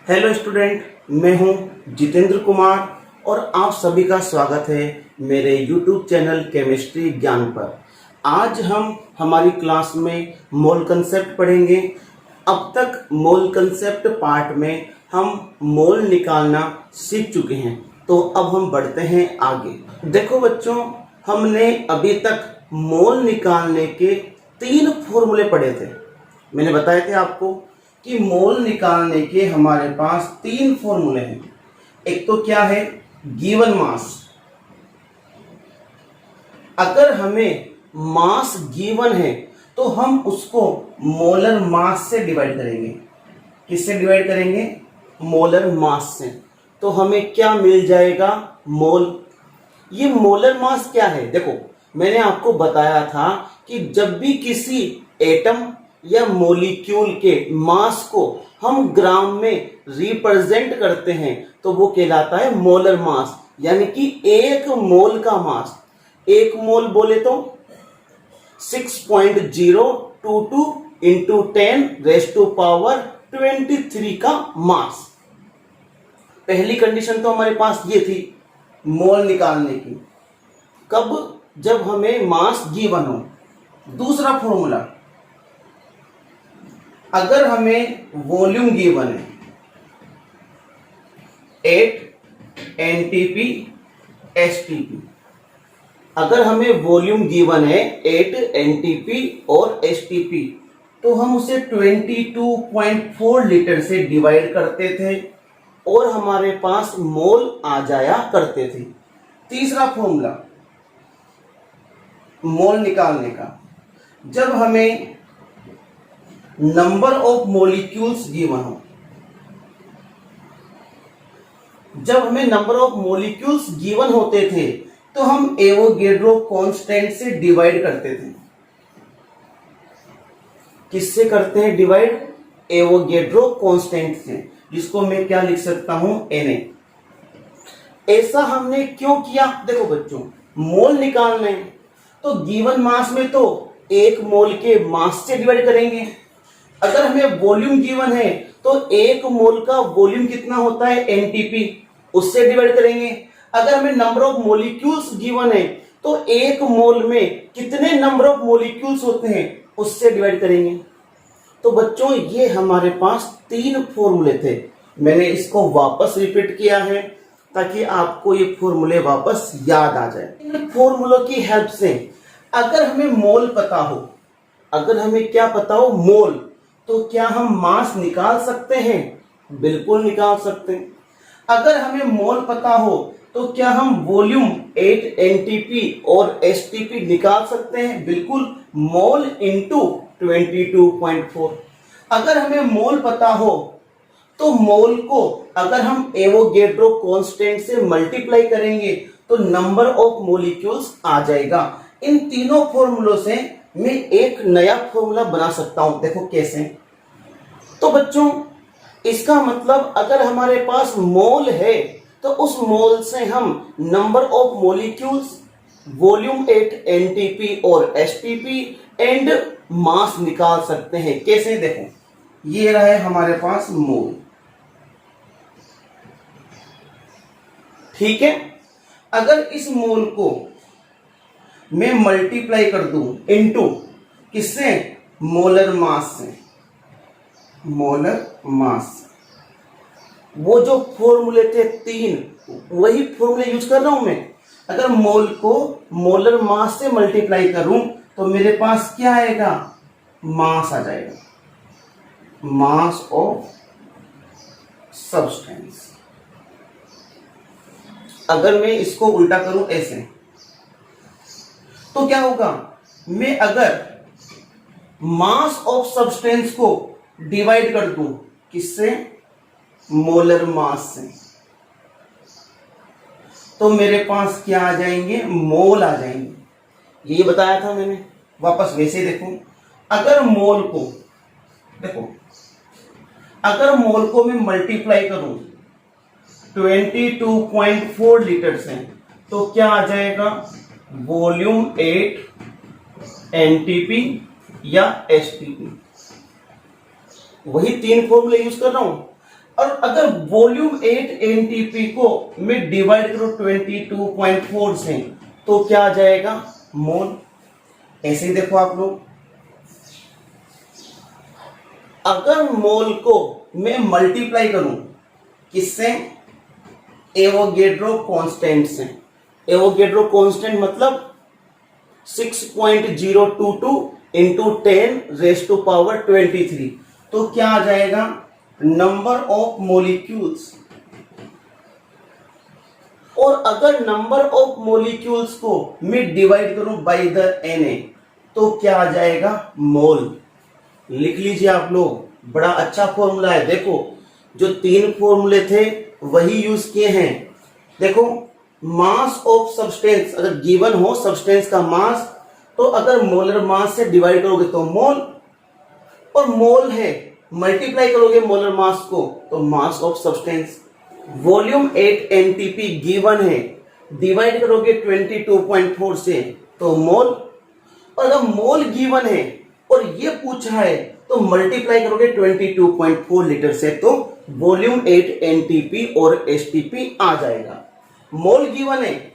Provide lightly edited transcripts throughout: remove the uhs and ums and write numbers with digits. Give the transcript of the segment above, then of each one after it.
Hello student, मैं हूं जितेंद्र कुमार और आप सभी का स्वागत है मेरे यूट्यूब चैनल केमिस्ट्री ज्ञान पर। आज हम हमारी क्लास में मोल कंसेप्ट पढ़ेंगे। अब तक मोल कंसेप्ट पार्ट में हम मोल निकालना सीख चुके हैं, तो अब हम बढ़ते हैं आगे। देखो बच्चों, हमने अभी तक मोल निकालने के 3 फॉर्मूले पढ़े थे। मैंने बताए थे आपको कि मोल निकालने के हमारे पास 3 फॉर्मूले हैं। एक तो क्या है, गिवन मास। अगर हमें मास गिवन है तो हम उसको मोलर मास से डिवाइड करेंगे। किससे डिवाइड करेंगे? मोलर मास से। तो हमें क्या मिल जाएगा? मोल। ये मोलर मास क्या है? देखो, मैंने आपको बताया था कि जब भी किसी एटम या मॉलिक्यूल के मास को हम ग्राम में रिप्रेजेंट करते हैं तो वो कहलाता है मोलर मास, यानी कि एक मोल का मास। एक मोल बोले तो 6.022 इंटू 10⁻23 का मास। पहली कंडीशन तो हमारे पास ये थी मोल निकालने की। कब? जब हमें मास गिवन हो। दूसरा फॉर्मूला, अगर हमें वॉल्यूम गिवन है 8 एनटीपी एसटीपी। अगर हमें वॉल्यूम गिवन है 8 एनटीपी और एसटीपी, तो हम उसे 22.4 लीटर से डिवाइड करते थे और हमारे पास मोल आ जाया करते थे। तीसरा फॉर्मूला मोल निकालने का, जब हमें नंबर ऑफ मॉलिक्यूल्स गिवन हो। जब हमें नंबर ऑफ मॉलिक्यूल्स गिवन होते थे तो हम एवोगैड्रो कांस्टेंट से डिवाइड करते थे। किससे करते हैं डिवाइड? एवोगैड्रो कांस्टेंट से, जिसको मैं क्या लिख सकता हूं? Na। ऐसा हमने क्यों किया? देखो बच्चों, मोल निकालने तो गिवन मास में तो एक मोल के मास से डिवाइड करेंगे। अगर हमें वॉल्यूम गिवन है तो एक मोल का वॉल्यूम कितना होता है? एनटीपी, उससे डिवाइड करेंगे। अगर हमें नंबर ऑफ मॉलिक्यूल्स गिवन है तो एक मोल में कितने नंबर ऑफ मॉलिक्यूल्स होते हैं, उससे डिवाइड करेंगे। तो बच्चों, ये हमारे पास 3 फॉर्मूले थे। मैंने इसको वापस रिपीट किया है ताकि आपको ये फॉर्मूले वापस याद आ जाए। इन फॉर्मूलों की हेल्प से अगर हमें मोल पता हो, अगर हमें क्या पता हो? मोल, तो क्या हम मास निकाल सकते हैं? बिल्कुल निकाल सकते हैं। अगर हमें मोल पता हो तो क्या हम वॉल्यूम 8 एनटीपी और एसटीपी निकाल सकते हैं? बिल्कुल, मोल इंटू 22.4। अगर हमें मोल पता हो तो मोल को अगर हम एवोगैड्रो कांस्टेंट से मल्टीप्लाई करेंगे तो नंबर ऑफ मॉलिक्यूल्स आ जाएगा। इन तीनों फॉर्मूलों से मैं एक नया फॉर्मूला बना सकता हूं। देखो कैसे। तो बच्चों, इसका मतलब अगर हमारे पास मोल है तो उस मोल से हम number of molecules, volume 8 NTP और एसटीपी एंड मास निकाल सकते हैं। कैसे? देखो, ये रहा है हमारे पास मोल। ठीक है। अगर इस मोल को मैं मल्टीप्लाई कर दूं इनटू किससे? मोलर मास से। मोलर मास, वो जो फॉर्मूले थे 3, वही फॉर्मूले यूज कर रहा हूं मैं। अगर मोल को मोलर मास से मल्टीप्लाई करूं तो मेरे पास क्या आएगा? मास आ जाएगा, मास ऑफ सब्सटेंस। अगर मैं इसको उल्टा करूं ऐसे, तो क्या होगा? मैं अगर मास ऑफ सब्सटेंस को डिवाइड कर दूं किससे? मोलर मास से, तो मेरे पास क्या आ जाएंगे? मोल आ जाएंगे। ये बताया था मैंने। वापस वैसे देखो, अगर मोल को, देखो, अगर मोल को मैं मल्टीप्लाई करूं 22.4 लीटर से, तो क्या आ जाएगा? वॉल्यूम 8 एनटीपी या एसटीपी। वही 3 फॉर्मूले यूज कर रहा हूं। और अगर वॉल्यूम 8 एनटीपी को मैं डिवाइड करूं 22.4 से तो क्या आ जाएगा? मोल। ऐसे ही देखो आप लोग, अगर मोल को मैं मल्टीप्लाई करूं किससे? एवोगेड्रो कांस्टेंट से। एवोगेड्रो कांस्टेंट मतलब 6.022 इंटू 10⁻23। तो क्या आ जाएगा? Number of molecules. और अगर नंबर ऑफ मोलिक्यूल्स को मैं डिवाइड करूं बाय द Na तो क्या आ जाएगा? मोल। लिख लीजिए आप लोग, बड़ा अच्छा फॉर्मूला है। देखो जो 3 फॉर्मूले थे वही यूज किए हैं। देखो मास ऑफ सब्सटेंस अगर गिवन हो, सब्सटेंस का मास, तो अगर मोलर मास से डिवाइड करोगे तो मोल, और मोल है मल्टीप्लाई करोगे मोलर मास को तो mass of substance. Volume 8 NTP given है, डिवाइड करोगे 22.4 से तो मोल, और अगर मोल गिवन है और ये पूछा है तो मल्टीप्लाई करोगे 22.4 लीटर से तो वॉल्यूम 8 एनटीपी और एसटीपी आ जाएगा। मोल गिवन है,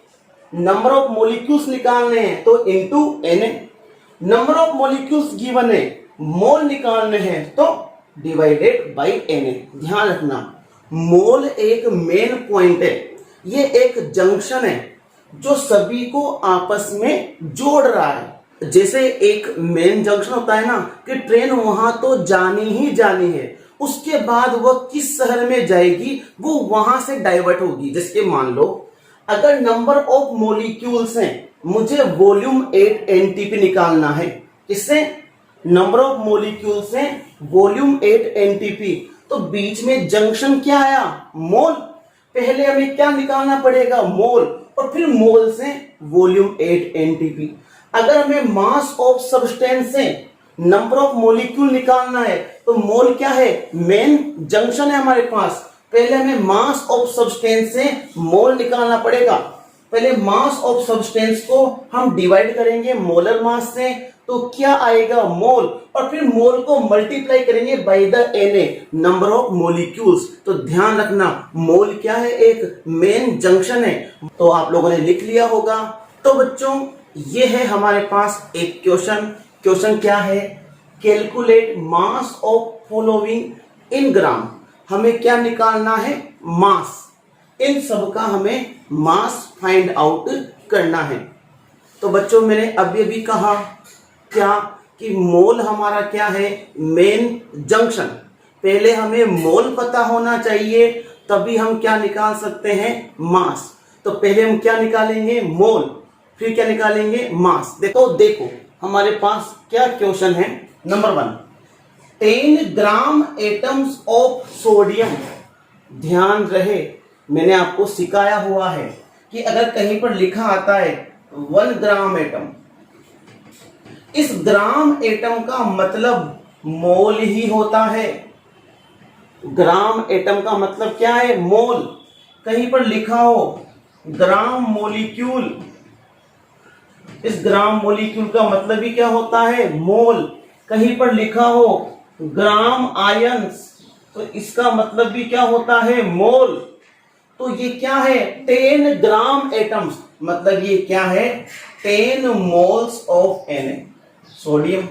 नंबर ऑफ मॉलिक्यूल्स निकालने हैं तो into Na। Number of molecules given है, मोल निकालने हैं तो डिवाइडेड बाय Na। ध्यान रखना, मोल एक मेन पॉइंट है, ये एक जंक्शन है जो सभी को आपस में जोड़ रहा है। जैसे एक मेन जंक्शन होता है ना कि ट्रेन वहां तो जानी ही जानी है, उसके बाद वह किस शहर में जाएगी वो वहां से डाइवर्ट होगी। जैसे मान लो अगर नंबर ऑफ मॉलिक्यूल्स हैं, मुझे वॉल्यूम 8 एनटीपी निकालना है। किससे? नंबर ऑफ मॉलिक्यूल्स हैं, वॉल्यूम 8 एनटीपी, तो बीच में जंक्शन क्या आया? मोल। पहले हमें क्या निकालना पड़ेगा? मोल, और फिर मोल से वॉल्यूम 8 एनटीपी। अगर हमें मास ऑफ सब्सटेंस से नंबर ऑफ मॉलिक्यूल निकालना है तो मोल क्या है? मेन जंक्शन है हमारे पास। पहले हमें मास ऑफ सब्सटेंस से मोल निकालना पड़ेगा। पहले मास ऑफ सब्सटेंस को हम डिवाइड करेंगे मोलर मास से तो क्या आएगा? मोल, और फिर मोल को मल्टीप्लाई करेंगे by the Na, number of molecules. तो ध्यान रखना, मोल क्या है? एक मेन जंक्शन है। तो आप लोगों ने लिख लिया होगा। तो बच्चों ये है हमारे पास एक क्वेश्चन। क्वेश्चन क्या है? Calculate mass of following in gram. हमें क्या निकालना है? मास। इन सब का हमें मास फाइंड आउट करना है। तो बच्चों मैंने अभी अभी कहा क्या कि मोल हमारा क्या है? Main junction. पहले हमें मोल पता होना चाहिए तभी हम क्या निकाल सकते हैं? मास। तो पहले हम क्या निकालेंगे? मोल, फिर क्या निकालेंगे? मास। देखो हमारे पास क्या क्वेश्चन है। Number 1, 10 gram atoms of sodium. ध्यान रहे मैंने आपको सिखाया हुआ है कि अगर कहीं पर लिखा आता है 1 ग्राम एटम, इस ग्राम एटम का मतलब मोल ही होता है। ग्राम एटम का मतलब क्या है? मोल। कहीं पर लिखा हो ग्राम मोलिक्यूल, इस ग्राम मोलिक्यूल का मतलब ही क्या होता है? मोल। कहीं पर लिखा हो ग्राम आयंस तो इसका मतलब भी क्या होता है? मोल। तो ये क्या है? 10 ग्राम एटम्स, मतलब ये क्या है? 10 मोल्स ऑफ Na, सोडियम।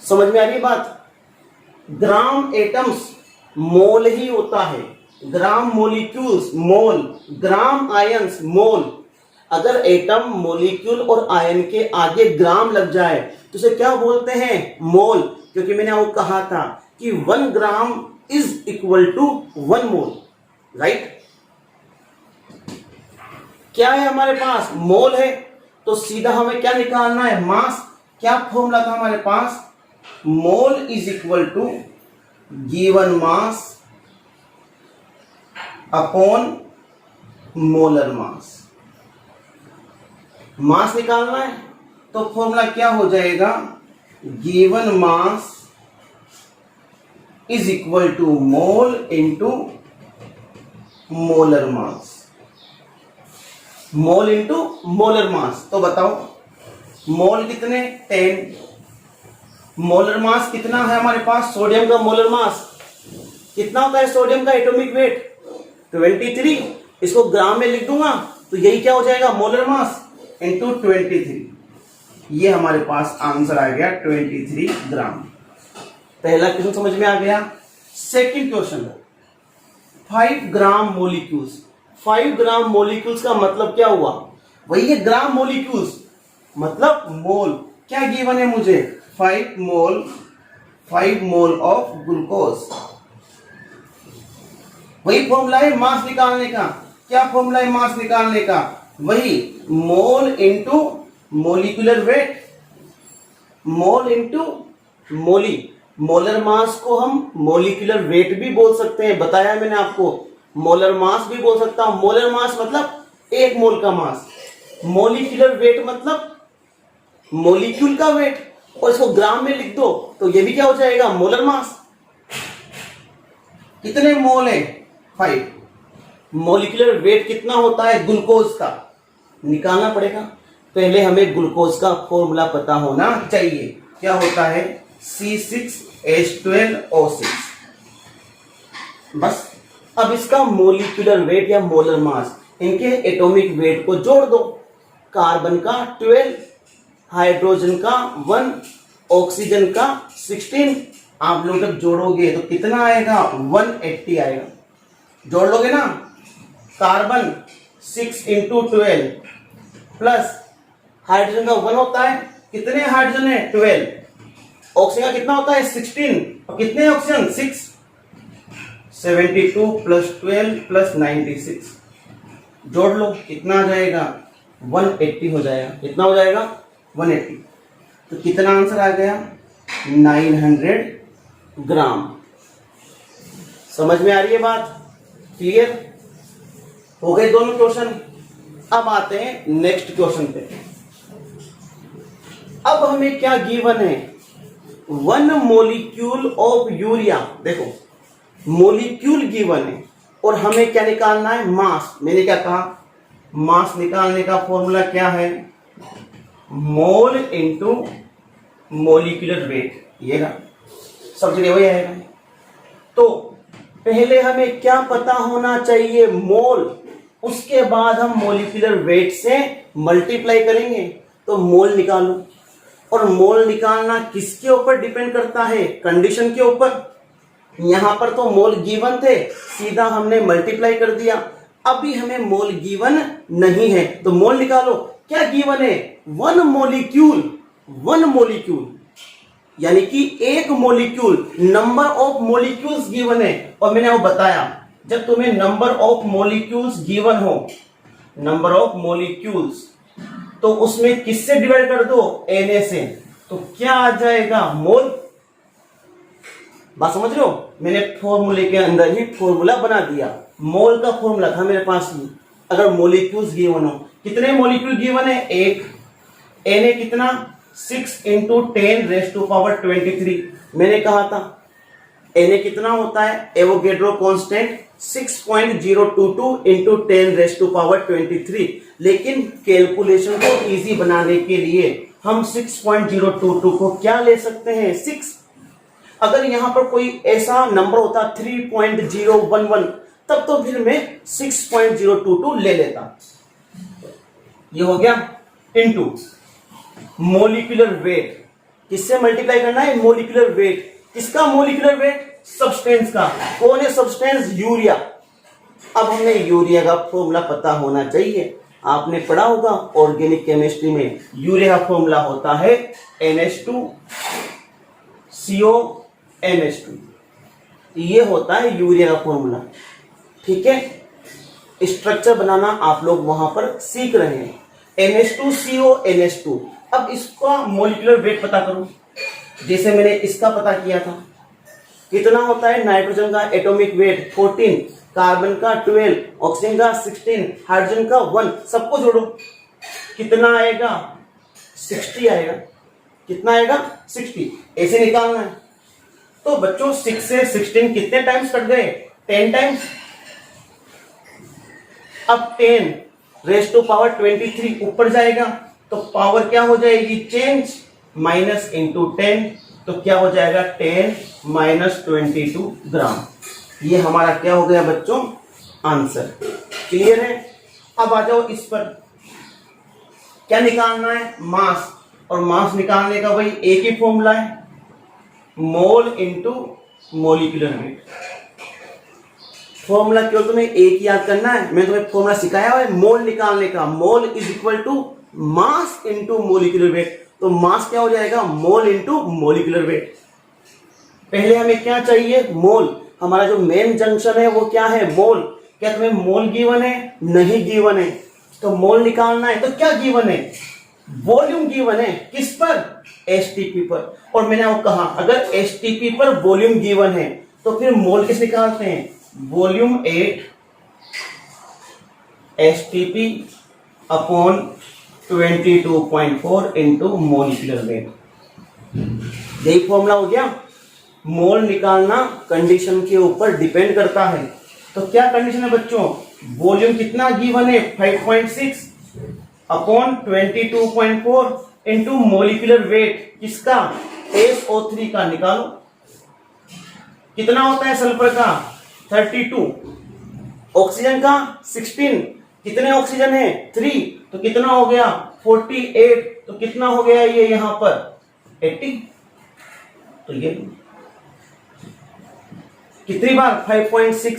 समझ में आ रही बात? ग्राम एटम्स मोल ही होता है, ग्राम मोलिक्यूल्स मोल, ग्राम आयंस मोल। अगर एटम, मोलिक्यूल और आयन के आगे ग्राम लग जाए तो उसे क्या बोलते हैं? मोल। क्योंकि मैंने आपको कहा था कि 1 gram is equal to 1 mole, right? क्या है हमारे पास? मोल है। तो सीधा हमें क्या निकालना है? मास। क्या फॉर्मूला था हमारे पास? Mole is equal to given mass upon molar mass. Mass निकालना है तो फॉर्मूला क्या हो जाएगा? Given mass is equal to mole into molar mass. Mole into molar mass. तो बताओ मोल कितने? 10। मोलर मास कितना है हमारे पास? सोडियम का मोलर मास कितना होता है सोडियम का एटॉमिक वेट 23। इसको ग्राम में लिख दूंगा तो यही क्या हो जाएगा मोलर मास इंटू 23। ये हमारे पास आंसर आ गया 23 ग्राम। पहला क्वेश्चन समझ में आ गया। सेकंड क्वेश्चन 5 ग्राम मोलिक्यूल्स। 5 ग्राम मोलिक्यूल्स का मतलब क्या हुआ? वही है ग्राम मोलिक्यूल्स मतलब मोल। क्या गिवन है मुझे? 5 मोल ऑफ ग्लूकोज। वही फॉर्मूला है मास निकालने का। क्या फॉर्मूला है मास निकालने का? वही mole into molecular weight. Mole into मोली। मोलर मास को हम मोलिकुलर वेट भी बोल सकते हैं, बताया मैंने आपको। मोलर मास भी बोल सकता हूं। मोलर मास मतलब 1 मोल का मास। मोलिकुलर वेट मतलब मोलिक्यूल का वेट। और इसको ग्राम में लिख दो तो ये भी क्या हो जाएगा मोलर मास। कितने मोल है? 5। मोलिकुलर वेट कितना होता है ग्लूकोज का? निकालना पड़ेगा। पहले हमें ग्लूकोज का फॉर्मूला पता होना चाहिए। क्या होता है? C6H12O6। बस अब इसका मोलिकुलर वेट या मोलर मास, इनके एटॉमिक वेट को जोड़ दो। कार्बन का 12, हाइड्रोजन का 1, ऑक्सीजन का 16। आप लोग जब जोड़ोगे तो कितना आएगा? 180 आएगा। जोड़ लोगे ना। कार्बन 6 इंटू 12 प्लस हाइड्रोजन का 1 होता है। कितने हाइड्रोजन है? 12। ऑक्सीजन का कितना होता है? 16। और कितने ऑक्सीजन? 6। 72 प्लस 12 प्लस 96 जोड़ लो, कितना आ जाएगा? 180 हो जाएगा। कितना हो जाएगा? 180। तो कितना आंसर आ गया? 900 ग्राम। समझ में आ रही है बात? क्लियर हो गए दोनों क्वेश्चन। अब आते हैं नेक्स्ट क्वेश्चन पे। अब हमें क्या गिवन है? 1 मोलिक्यूल ऑफ यूरिया। देखो मोलिक्यूल गिवन है और हमें क्या निकालना है? मास। मैंने क्या कहा? मास निकालने का फॉर्मूला क्या है? मोल इंटू मोलिकुलर वेट। ये ना सब जगह वही आएगा। तो पहले हमें क्या पता होना चाहिए? मोल। उसके बाद हम मोलिकुलर वेट से मल्टीप्लाई करेंगे तो मोल निकालो। और मोल निकालना किसके ऊपर डिपेंड करता है? कंडीशन के ऊपर। यहां पर तो मोल गिवन थे, सीधा हमने मल्टीप्लाई कर दिया। अभी हमें मोल गिवन नहीं है तो मोल निकालो। क्या गिवन है? 1 मोलिक्यूल। 1 मोलिक्यूल यानी कि 1 molecule. Number of molecules given है। और मैंने वो बताया, जब तुम्हें नंबर ऑफ मोलिक्यूल्स गिवन हो, नंबर ऑफ मोलिक्यूल्स, तो उसमें किससे डिवाइड कर दो? Na से। तो क्या आ जाएगा? मोल। बात समझ रहे हो? मैंने फॉर्मूले के अंदर ही फॉर्मूला बना दिया। मोल का फॉर्मूला था मेरे पास ही। अगर मोलिक्यूल्स गिवन हो, कितने मोलिक्यूल गिवन है? 1। Na कितना? 6 इंटू 10 रेज़ टू पावर 23। मैंने कहा था Na कितना होता है? Avogadro constant 6.022 into 10 raise to power 23। लेकिन कैलकुलेशन को इजी बनाने के लिए हम 6.022 को क्या ले सकते हैं? 6। अगर यहां पर कोई ऐसा नंबर होता 3.011 तब तो फिर मैं 6.022 ले लेता। ये हो गया इनटू मोलिकुलर वेट। किससे मल्टीप्लाई करना है? Molecular weight. किसका मोलिकुलर वेट? सब्सटेंस का। कौन है सब्सटेंस? यूरिया। अब हमें यूरिया का फॉर्मूला पता होना चाहिए। आपने पढ़ा होगा ऑर्गेनिक केमिस्ट्री में यूरिया का फॉर्मूला होता है NH2CONH2। ये होता है यूरिया का फॉर्मूला। ठीक है, स्ट्रक्चर बनाना आप लोग वहां पर सीख रहे हैं। NH2CONH2। अब इसका मोलिकुलर वेट पता करो। जैसे मैंने इसका पता किया था। कितना होता है? नाइट्रोजन का एटॉमिक वेट 14, कार्बन का 12, ऑक्सीजन का 16, हाइड्रोजन का 1। सबको जोड़ो, कितना आएगा? 60 आएगा। कितना आएगा? 60। ऐसे निकालना है। तो बच्चों 6 से 16 कितने टाइम्स कट गए? 10 टाइम्स। अब 10 रेज़ टू पावर 23 ऊपर जाएगा तो पावर क्या हो जाएगी? चेंज। माइनस इंटू 10 तो क्या हो जाएगा? 10 - 22 ग्राम। ये हमारा क्या हो गया बच्चों, आंसर। क्लियर है। अब आ जाओ इस पर, क्या निकालना है, मास। और मास निकालने का वही एक ही फॉर्मूला है, मोल इंटू मोलिकुलर वेट। फॉर्मूला केवल तुम्हें एक याद करना है, मैं तुम्हें फॉर्मूला सिखाया हुआ है मोल निकालने का। Mole is equal to mass into molecular weight. तो मास क्या हो जाएगा, मोल इंटू मोलिकुलर वेट। पहले हमें क्या चाहिए, मोल। हमारा जो मेन जंक्शन है वो क्या है, मोल। क्या तुम्हें मोल गिवन है, नहीं गिवन है। तो मोल निकालना है तो क्या गिवन है, वॉल्यूम गिवन है। किस पर, एसटीपी पर। और मैंने आपको कहा अगर एसटीपी पर वॉल्यूम गिवन है तो फिर मोल किस निकालते हैं, volume 8 STP upon 22.4 into molecular wait. यही फॉर्मूला हो गया। मोल निकालना कंडीशन के ऊपर डिपेंड करता है। तो क्या कंडीशन है बच्चों, वॉल्यूम कितना गिवन है 5.6 अपॉन 22.4 इंटू मोलिकुलर वेट किसका, SO3 का। निकालो कितना होता है सल्फर का, 32। ऑक्सीजन का 16। कितने ऑक्सीजन है, 3। तो कितना हो गया 48। तो कितना हो गया ये यहां पर 80। तो ये कितनी बार 5.6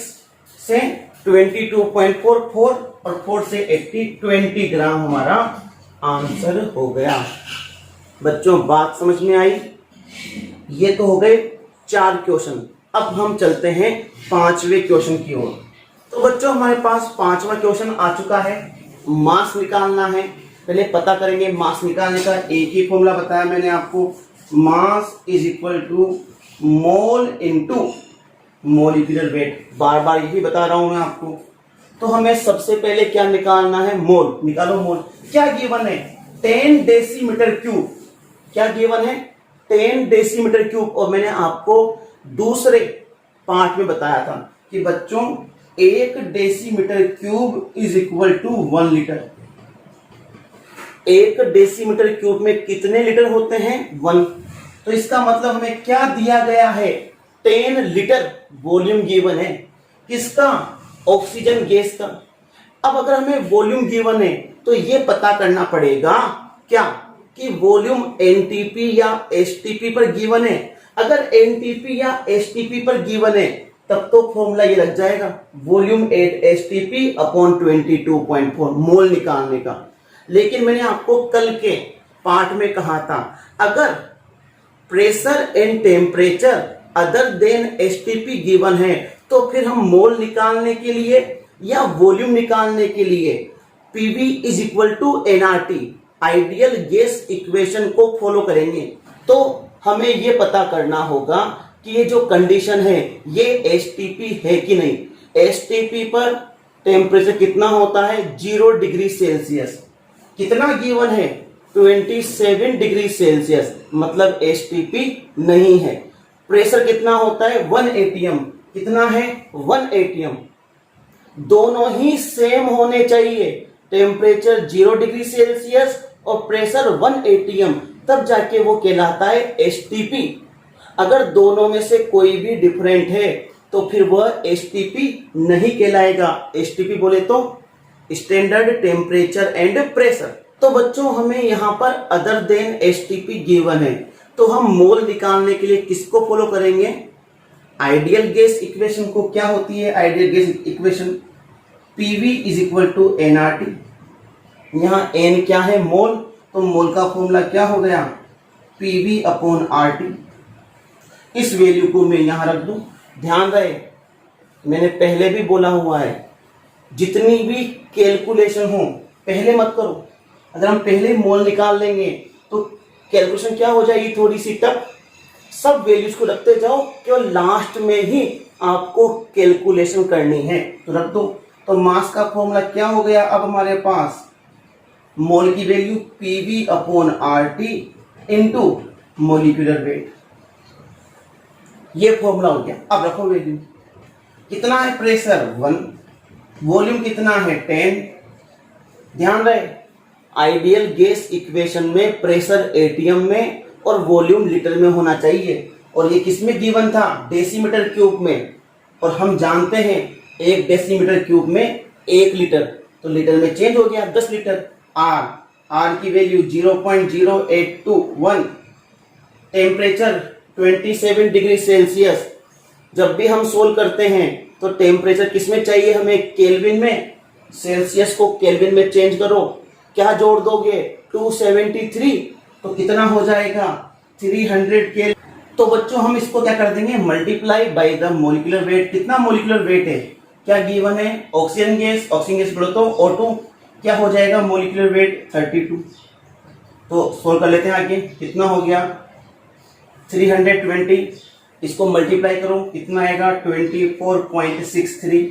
से 22.4 4 और 4 से 80 20 ग्राम हमारा आंसर हो गया। बच्चों बात समझ में आई। ये तो हो गए 4 क्वेश्चन। अब हम चलते हैं 5वें क्वेश्चन की ओर। तो बच्चों हमारे पास 5वां क्वेश्चन आ चुका है। मास निकालना है। पहले पता करेंगे मास निकालने का एक ही फॉर्मूला बताया मैंने आपको, mass is equal to mole into molecular weight. बार बार यही बता रहा हूं मैं आपको। तो हमें सबसे पहले क्या निकालना है, मोल। निकालो मोल। क्या गिवन है, 10 डेसीमीटर क्यूब। क्या गिवन है, 10 डेसीमीटर क्यूब। और मैंने आपको दूसरे पार्ट में बताया था कि बच्चों 1 decimetre cube is equal to 1 litre. 1 decimetre cube में कितने लीटर होते हैं, 1। तो इसका मतलब हमें क्या दिया गया है, 10 लीटर वॉल्यूम गिवन है। किसका, ऑक्सीजन गैस का। अब अगर हमें वॉल्यूम गिवन है तो ये पता करना पड़ेगा क्या, कि वॉल्यूम एनटीपी या एसटीपी पर गिवन है। अगर एनटीपी या एसटीपी पर गिवन है तब तो फॉर्मूला ये लग जाएगा, वॉल्यूम 8 एसटीपी अपॉन 22.4 मोल निकालने का। लेकिन मैंने आपको कल के पार्ट में कहा था, अगर pressure and temperature other than STP given है तो फिर हम मोल निकालने के लिए या वॉल्यूम निकालने के लिए PV is equal to NRT ideal gas equation को फॉलो करेंगे। तो हमें यह पता करना होगा कि ये जो कंडीशन है ये एसटीपी है कि नहीं। एसटीपी पर टेम्परेचर कितना होता है, 0 डिग्री सेल्सियस। कितना गिवन है, 27 डिग्री सेल्सियस, मतलब एसटीपी नहीं है। प्रेशर कितना होता है, 1 एटीएम। कितना है, 1 एटीएम। दोनों ही सेम होने चाहिए, टेम्परेचर 0 डिग्री सेल्सियस और प्रेशर 1 एटीएम, तब जाके वो कहलाता है एसटीपी। अगर दोनों में से कोई भी डिफरेंट है तो फिर वह एसटीपी नहीं कहलाएगा। एसटीपी बोले तो स्टैंडर्ड टेम्परेचर एंड प्रेशर। तो बच्चों हमें यहां पर अदर देन एसटीपी गिवन है, तो हम मोल निकालने के लिए किसको फॉलो करेंगे, आइडियल गैस इक्वेशन को। क्या होती है ideal gas equation, PV is equal to NRT. यहां एन क्या है, मोल। तो मोल का फॉर्मूला क्या हो गया, पीवी अपॉन आरटी। इस वैल्यू को मैं यहां रख दूं। ध्यान रहे मैंने पहले भी बोला हुआ है, जितनी भी कैलकुलेशन हो पहले मत करो। अगर हम पहले मोल निकाल लेंगे तो कैलकुलेशन क्या हो जाएगी, थोड़ी सी टफ। सब वैल्यूज को रखते जाओ, केवल लास्ट में ही आपको कैलकुलेशन करनी है, तो रख दो। तो मास का फॉर्मूला क्या हो गया अब हमारे पास, मोल की value PV upon RT into molecular wait. ये फॉर्मूला हो गया। अब रखो वैल्यू, कितना है प्रेशर 1, वॉल्यूम कितना है 10। ध्यान रहे आइडियल गैस इक्वेशन में प्रेशर एटीएम में और वॉल्यूम लीटर में होना चाहिए। और ये किस में गिवन था, डेसीमीटर क्यूब में। और हम जानते हैं 1 डेसीमीटर क्यूब में 1 लीटर, तो लीटर में चेंज हो गया 10 लीटर। आर की वैल्यू 0.0821, टेम्परेचर 27 डिग्री सेल्सियस। जब भी हम सोल्व करते हैं तो टेम्परेचर किस में चाहिए हमें, केल्विन में। सेल्सियस को केल्विन में चेंज करो, क्या जोड़ दोगे 273, तो कितना हो जाएगा 300 केल्विन। तो बच्चों हम इसको क्या कर देंगे, multiply by the molecular weight. कितना मोलिकुलर वेट है, क्या गिवन है, ऑक्सीजन गैस बोलो तो O2, क्या हो जाएगा मोलिकुलर वेट 32। तो सोल्व कर लेते हैं आगे, कितना हो गया 320, इसको मल्टीप्लाई करो कितना आएगा 24.63।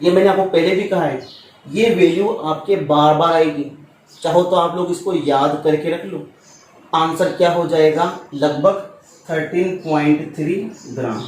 ये मैंने आपको पहले भी कहा है, ये वैल्यू आपके बार बार आएगी, चाहो तो आप लोग इसको याद करके रख लो। आंसर क्या हो जाएगा, लगभग 13.3 ग्राम।